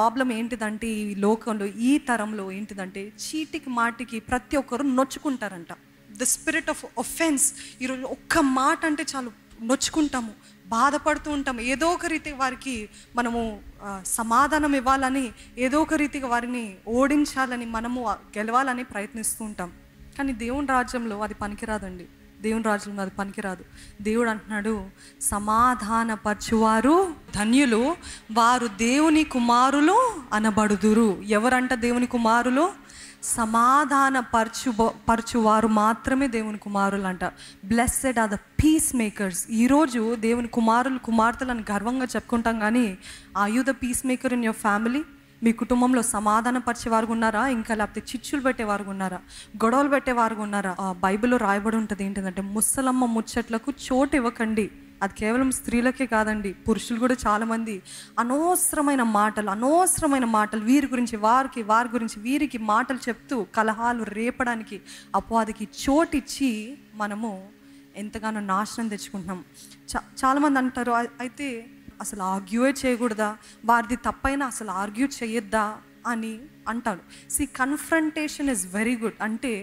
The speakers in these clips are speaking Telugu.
ప్రాబ్లం ఏంటిదంటే ఈ లోకంలో, ఈ తరంలో ఏంటిదంటే చీటికి మాటికి ప్రతి ఒక్కరు నొచ్చుకుంటారంట. The spirit of offence. ఈరోజు ఒక్క మాట అంటే చాలు నొచ్చుకుంటాము, బాధపడుతూ ఉంటాము. ఏదో ఒక రీతిగా వారికి మనము సమాధానం ఇవ్వాలని, ఏదో ఒక రీతిగా వారిని ఓడించాలని, మనము గెలవాలని ప్రయత్నిస్తూ ఉంటాం. కానీ దేవుని రాజ్యంలో అది పనికిరాదండి. దేవుని రాజ్యంలో అది పనికిరాదు. దేవుడు అంటున్నాడు, సమాధానపరచువారు ధన్యులు, వారు దేవుని కుమారులు అనబడుదురు. ఎవరంట దేవుని కుమారులు? పరచువారు మాత్రమే దేవుని కుమారులు అంట. Blessed are the peacemakers. ఈరోజు దేవుని కుమారులు కుమార్తెలను గర్వంగా చెప్పుకుంటాం, కానీ are you the peacemaker in your family? మీ కుటుంబంలో సమాధాన పరిచేవారు ఉన్నారా? ఇంకా లేకపోతే చిచ్చులు పెట్టేవారు ఉన్నారా? గొడవలు పెట్టేవారు ఉన్నారా? బైబిల్లో రాయబడి ఉంటుంది ఏంటంటే, ముసలమ్మ ముచ్చట్లకు చోటు ఇవ్వకండి. అది కేవలం స్త్రీలకే కాదండి, పురుషులు కూడా చాలామంది అనవసరమైన మాటలు వీరి గురించి వారి గురించి వీరికి మాటలు చెప్తూ కలహాలు రేపడానికి, అపవాదికి చోటిచ్చి మనము ఎంతగానో నాశనం తెచ్చుకుంటున్నాం. చాలామంది అంటారు, అయితే అసలు ఆర్గ్యూే చేయకూడదా, వారిది తప్పైనా అసలు ఆర్గ్యూ చేయొద్దా అని అంటాడు. Confrontation is very good. అంటే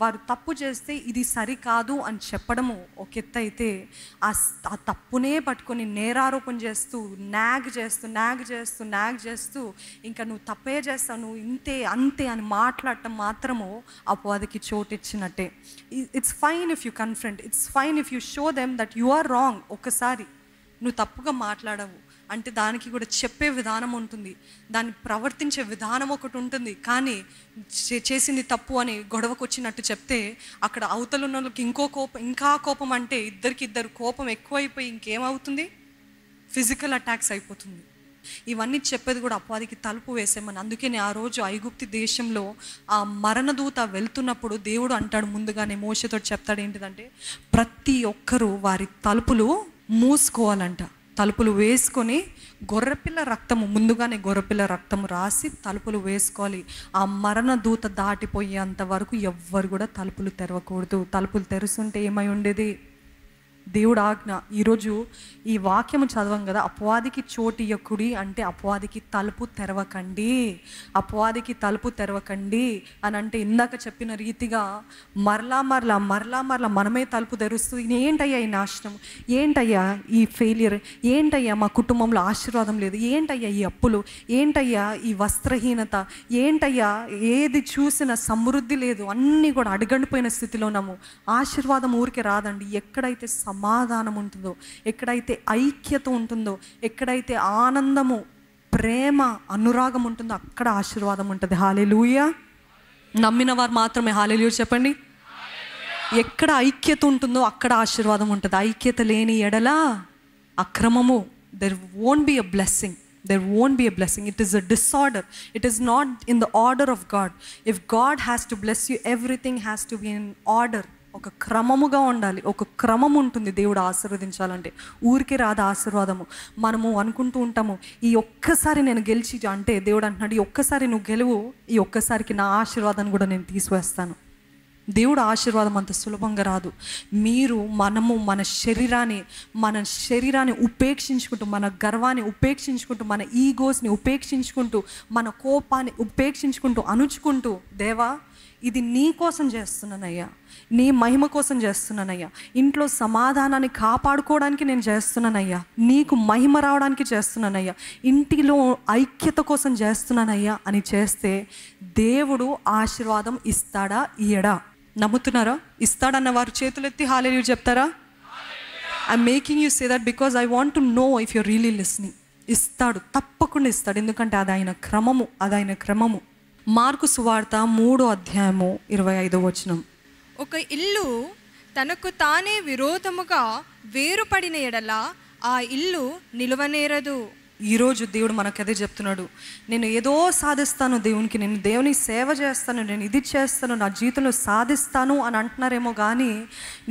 వారు తప్పు చేస్తే ఇది సరికాదు అని చెప్పడము ఒక ఎత్తు అయితే, ఆ తప్పునే పట్టుకొని నేరారోపణ చేస్తూ నాగ్ చేస్తూ ఇంకా నువ్వు తప్పే చేస్తావు, నువ్వు ఇంతే అంతే అని మాట్లాడటం మాత్రము అపవాదికి చోటు ఇచ్చినట్టే. It's fine if you confront, it's fine if you show them that you are wrong. ఒకసారి నువ్వు తప్పుగా మాట్లాడవు అంటే దానికి కూడా చెప్పే విధానం ఉంటుంది, దాన్ని ప్రవర్తించే విధానం ఒకటి ఉంటుంది. కానీ చేసింది తప్పు అని గొడవకు వచ్చినట్టు చెప్తే అక్కడ అవతల ఉన్న వాళ్ళకి ఇంకా కోపం అంటే ఇద్దరు కోపం ఎక్కువైపోయి ఇంకేమవుతుంది? ఫిజికల్ అటాక్స్ అయిపోతుంది. ఇవన్నీ చెప్పేది కూడా అపవాదికి తలుపు వేసేమని. అందుకని ఆ రోజు ఐగుప్తు దేశంలో ఆ మరణదూత వెళ్తున్నప్పుడు దేవుడు అంటాడు, ముందుగానే మోషేతో చెప్తాడు ఏంటిదంటే, ప్రతి ఒక్కరూ వారి తలుపులు మూసుకోవాలంట. తలుపులు వేసుకొని ముందుగానే గొర్రెపిల్ల రక్తము రాసి తలుపులు వేసుకోవాలి. ఆ మరణ దూత దాటిపోయేంత వరకు ఎవ్వరు కూడా తలుపులు తెరవకూడదు. తలుపులు తెరుస్తుంటే ఏమై ఉండేది? దేవుడు ఆజ్ఞ. ఈరోజు ఈ వాక్యము చదవం కదా, అపవాదికి చోటు ఇయ్యకుడి అంటే అపవాదికి తలుపు తెరవకండి అని అంటే, ఇందాక చెప్పిన రీతిగా మరలా మనమే తలుపు తెరుస్తూ, ఏంటయ్యా ఈ నాశనం, ఏంటయ్యా ఈ ఫెయిలియర్, ఏంటయ్యా మా కుటుంబంలో ఆశీర్వాదం లేదు, ఏంటయ్యా ఈ అప్పులు, ఏంటయ్యా ఈ వస్త్రహీనత, ఏంటయ్యా ఏది చూసిన సమృద్ధి లేదు, అన్నీ కూడా అడుగండిపోయిన స్థితిలో ఉన్నాము. ఆశీర్వాదం ఊరికే రాదండి. ఎక్కడైతే సమాధానం ఉంటుందో, ఎక్కడైతే ఐక్యత ఉంటుందో, ఎక్కడైతే ఆనందము, ప్రేమ, అనురాగం ఉంటుందో అక్కడ ఆశీర్వాదం ఉంటుంది. హల్లెలూయా. నమ్మిన వారు మాత్రమే హల్లెలూయా చెప్పండి. ఎక్కడ ఐక్యత ఉంటుందో అక్కడ ఆశీర్వాదం ఉంటుంది. ఐక్యత లేని ఎడల అక్రమము. there won't be a blessing. It is a disorder. It is not in the order of God. If God has to bless you, everything has to be in order. ఒక క్రమముగా ఉండాలి. ఒక క్రమం ఉంటుంది దేవుడు ఆశీర్వదించాలంటే. ఊరికే రాదు ఆశీర్వాదము. మనము అనుకుంటూ ఉంటాము, ఈ ఒక్కసారి నేను గెలిచి అంటే దేవుడు అంటున్నాడు, ఈ ఒక్కసారి నువ్వు గెలువు, ఈ ఒక్కసారికి నా ఆశీర్వాదాన్ని కూడా నేను తీసివేస్తాను. దేవుడు ఆశీర్వాదం అంత సులభంగా రాదు. మనము మన శరీరాన్ని ఉపేక్షించుకుంటూ, మన గర్వాన్ని ఉపేక్షించుకుంటూ, మన ఈగోస్ని ఉపేక్షించుకుంటూ, మన కోపాన్ని ఉపేక్షించుకుంటూ, అణుచుకుంటూ, దేవా ఇది నీ కోసం చేస్తున్నానయ్యా, నీ మహిమ కోసం చేస్తున్నానయ్యా, ఇంట్లో సమాధానాన్ని కాపాడుకోవడానికి నేను చేస్తున్నానయ్యా, నీకు మహిమ రావడానికి చేస్తున్నానయ్యా, ఇంటిలో ఐక్యత కోసం చేస్తున్నానయ్యా అని చేస్తే దేవుడు ఆశీర్వాదం ఇస్తాడా ఇయ్యడా? నమ్ముతున్నారా? ఇస్తాడన్న వారు చేతులెత్తి హల్లెలూయా చెప్తారా? I'm making you say that because I want to know if you're really listening. ఇస్తాడు, తప్పకుండా ఇస్తాడు. ఎందుకంటే అది ఆయన క్రమము. మార్కు సువార్త 3:25. ఒక ఇల్లు తనకు తానే విరోధముగా వేరుపడిన ఎడల ఆ ఇల్లు నిలువనేరదు. ఈరోజు దేవుడు మనకు అదే చెప్తున్నాడు. నేను ఏదో సాధిస్తాను దేవునికి, నేను దేవుని సేవ చేస్తాను, నేను ఇది చేస్తాను, నా జీవితంలో సాధిస్తాను అని అంటున్నారేమో కానీ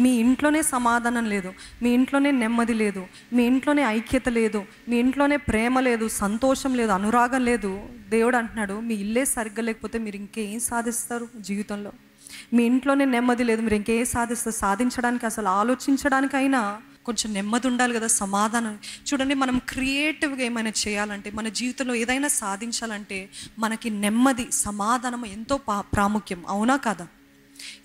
మీ ఇంట్లోనే సమాధానం లేదు, మీ ఇంట్లోనే నెమ్మది లేదు, మీ ఇంట్లోనే ఐక్యత లేదు, మీ ఇంట్లోనే ప్రేమ లేదు, సంతోషం లేదు, అనురాగం లేదు. దేవుడు అంటున్నాడు, మీ ఇల్లే సరిగ్గా లేకపోతే మీరు ఇంకేం సాధిస్తారు జీవితంలో? మీ ఇంట్లోనే నెమ్మది లేదు, మీరు ఇంకేం సాధిస్తారు? సాధించడానికి అసలు ఆలోచించడానికైనా కొంచెం నెమ్మది ఉండాలి కదా, సమాధానం. చూడండి, మనం క్రియేటివ్గా ఏమైనా చేయాలంటే, మన జీవితంలో ఏదైనా సాధించాలంటే మనకి నెమ్మది, సమాధానం ఎంతో ప్రాముఖ్యం. అవునా కదా?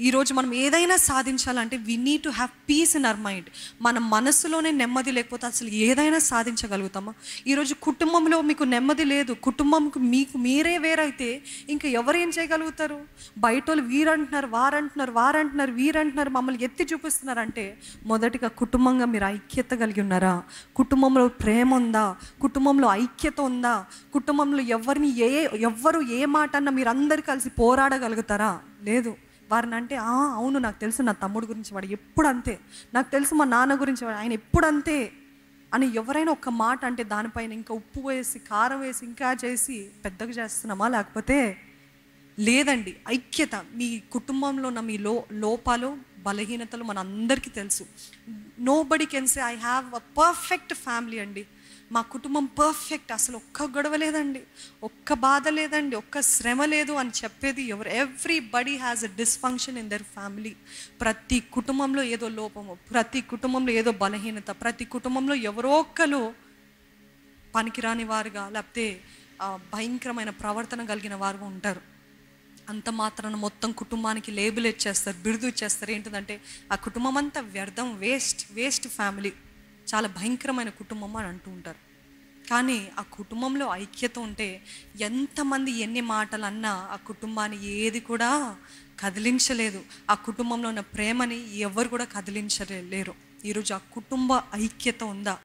ఈరోజు మనం ఏదైనా సాధించాలంటే we need to have piece in our mind. మన మనసులోనే నెమ్మది లేకపోతే అసలు ఏదైనా సాధించగలుగుతామా? ఈరోజు కుటుంబంలో మీకు నెమ్మది లేదు, కుటుంబంకు మీకు మీరే వేరైతే ఇంకా ఎవరేం చేయగలుగుతారు? బయట వాళ్ళు వీరంటున్నారు, వారంటున్నారు, వీరంటున్నారు, మమ్మల్ని ఎత్తి చూపిస్తున్నారంటే మొదటిగా కుటుంబంగా మీరు ఐక్యత కలిగి ఉన్నారా? కుటుంబంలో ప్రేమ ఉందా? కుటుంబంలో ఐక్యత ఉందా? కుటుంబంలో ఎవ్వరు ఏ మాట అన్నా మీరు అందరు కలిసి పోరాడగలుగుతారా? లేదు. వారిని అంటే అవును, నాకు తెలుసు నా తమ్ముడు గురించి, వాడు ఎప్పుడు అంతే, నాకు తెలుసు మా నాన్న గురించి, ఆయన ఎప్పుడు అంతే అని ఎవరైనా ఒక్క మాట అంటే దానిపైన ఇంకా ఉప్పు వేసి, కారం వేసి, ఇంకా చేసి పెద్దగా చేస్తున్నామా? లేకపోతే లేదండి. ఐక్యత. మీ కుటుంబంలో ఉన్న మీ లోపాలు, బలహీనతలు మన అందరికీ తెలుసు. Nobody can say I have a perfect family అండి, మా కుటుంబం పర్ఫెక్ట్, అసలు ఒక్క గొడవ లేదండి, ఒక్క బాధ లేదండి, ఒక్క శ్రమ లేదు అని చెప్పేది ఎవరు? Everybody has a dysfunction in their family. ప్రతి కుటుంబంలో ఏదో లోపము, ప్రతి కుటుంబంలో ఏదో బలహీనత, ప్రతి కుటుంబంలో ఎవరో ఒక్కరు పనికిరాని వారుగా, లేకపోతే భయంకరమైన ప్రవర్తన కలిగిన వారుగా ఉంటారు. అంత మాత్రాన మొత్తం కుటుంబానికి లేబుల్ ఇచ్చేస్తారు, బిరుదు ఇచ్చేస్తారు. ఏంటిదంటే ఆ కుటుంబం అంతా వ్యర్థం, వేస్ట్ ఫ్యామిలీ, చాలా భయంకరమైన కుటుంబం అని అంటూ ఉంటారు. కానీ ఆ కుటుంబంలో ఐక్యత ఉంటే ఎంతమంది ఎన్ని మాటలు అన్నా ఆ కుటుంబాన్ని ఏది కూడా కదిలించలేదు. ఆ కుటుంబంలో ఉన్న ప్రేమని ఎవరు కూడా కదిలించలేరు. ఈరోజు ఆ కుటుంబ ఐక్యత ఉందా?